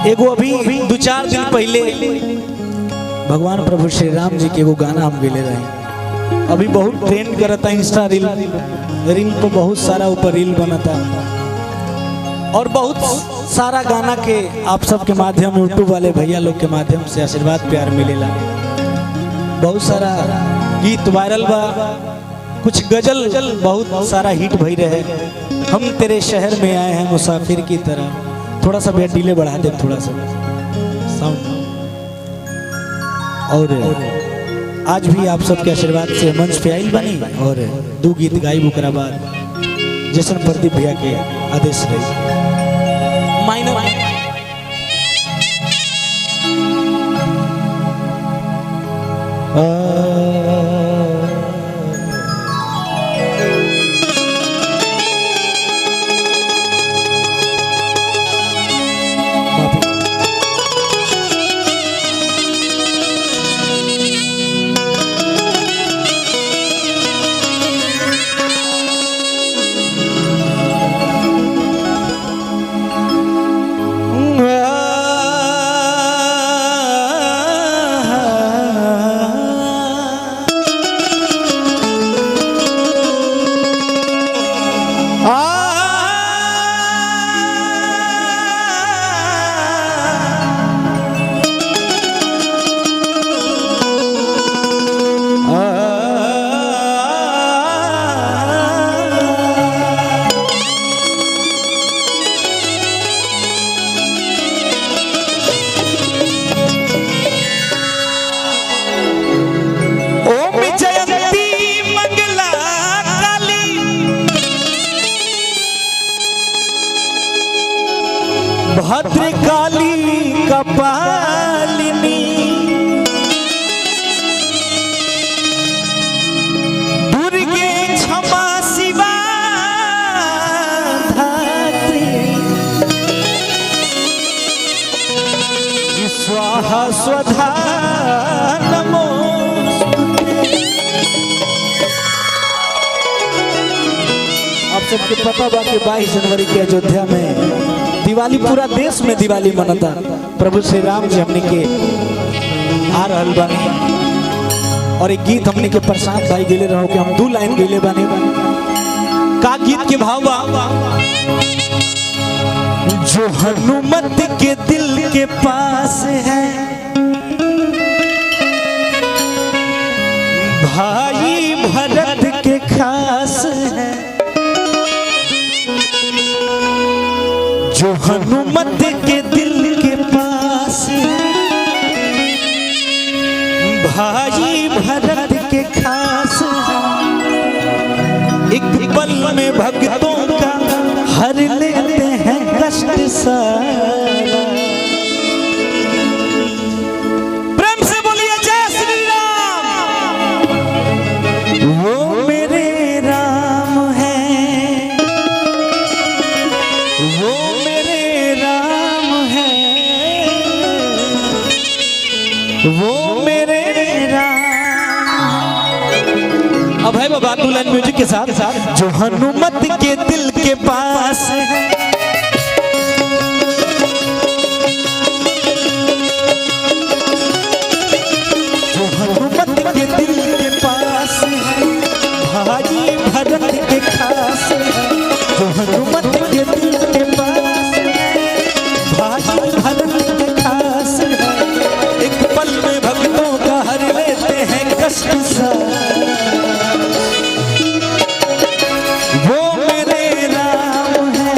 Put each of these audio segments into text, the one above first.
एगो अभी 2-4 दिन पहले भगवान प्रभु श्री राम जी के एगो गाना हम गेले रहे। अभी बहुत ट्रेंड करता इंस्टा रील तो बहुत सारा ऊपर रील बनता और बहुत सारा गाना के आप सबके माध्यम यूट्यूब वाले भैया लोग के माध्यम से आशीर्वाद प्यार मिलेला। बहुत सारा गीत वायरल बा, कुछ गजल बहुत सारा हिट भई रहे। हम तेरे शहर में आए हैं मुसाफिर की तरह। थोड़ा सा भैया डिले बढ़ा दे, थोड़ा सा साउंड। और आज भी आप सबके आशीर्वाद से मंच पे आइल बनी और 2 गीत गाई ओकरा बाद जैसन प्रदीप भैया के आदेश रही माइनर भद्रकाली कपालिनी दुर्गे क्षमा शिवा धात्री स्वाहा स्वधा नमोस्तुते। आप सबके पता बा कि 22 जनवरी के अयोध्या में दिवाली पूरा देश में दिवाली मनता। प्रभु श्री राम जी हमने के आ रहल बानी और एक गीत हमने के प्रशांत भाई गेले रहो कि हम 2 लाइन गेले बानी। का गीत के भाव बा, जो हनुमत के दिल के पास है भाई भरत के खास है। जो हनुमत के दिल के पास भाई भरत के खास एक पल में भक्तों का हर लेते हैं कष्ट सारा। प्रेम से बोलिए जय श्री राम। वो मेरे राम है, वो वो मेरे राम। अब है बाबा 2 लाइन म्यूजिक के साथ। जो हनुमत के दिल के पास है जो हनुमत के दिल के पास है भाई भरत के खास है। जो हनुमत के दिल के पास है भाई भरत के खास है। एक पल में भक्तों का हर लेते हैं कष्ट सा। वो मेरे राम है,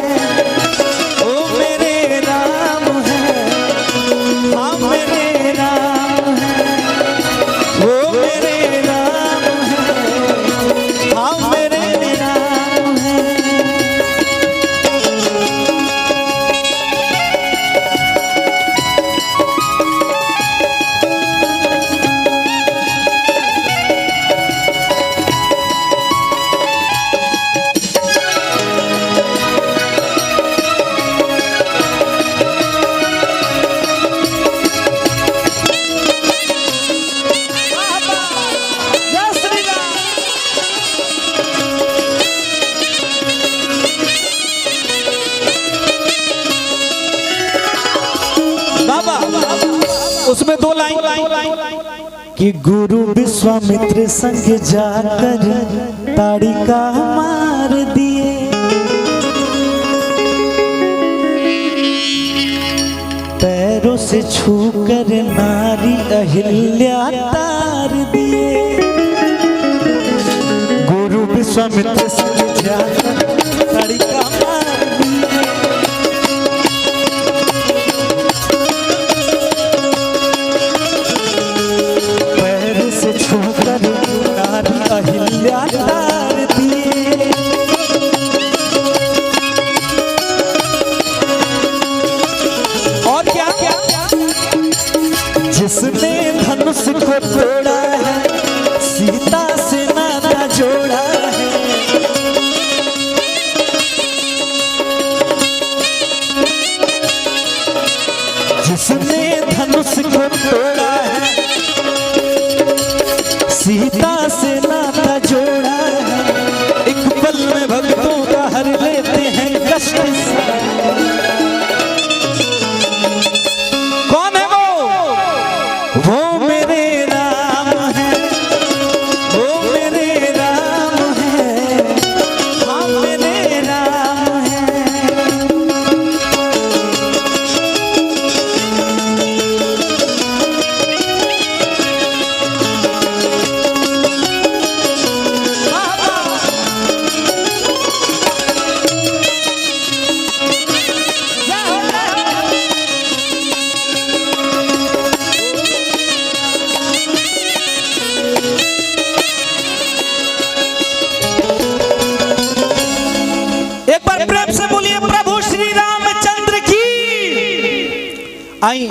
उसमें 2 लाइन कि गुरु विश्वामित्र संग जाकर ताड़िका मार दिए, पैरों से छूकर नारी अहिल्या तार दिए। गुरु विश्वामित्र संग जाकर ताड़िका मार दिए, पैरों से छूकर नारी अहिल्या तार दिए। और क्या जिसने धनुष को तोड़ा है, सीता से नाता जोड़ा है, जिसने धनुष को तोड़ा है, सीता से नाता जोड़ा है, एक पल में भक्तों का हर लेते हैं कष्ट। कौन है वो मेरे राम है, वो मेरे राम है, हाँ मेरे राम है। एक बार प्रेम से बोलिए प्रभु श्री रामचंद्र की। आई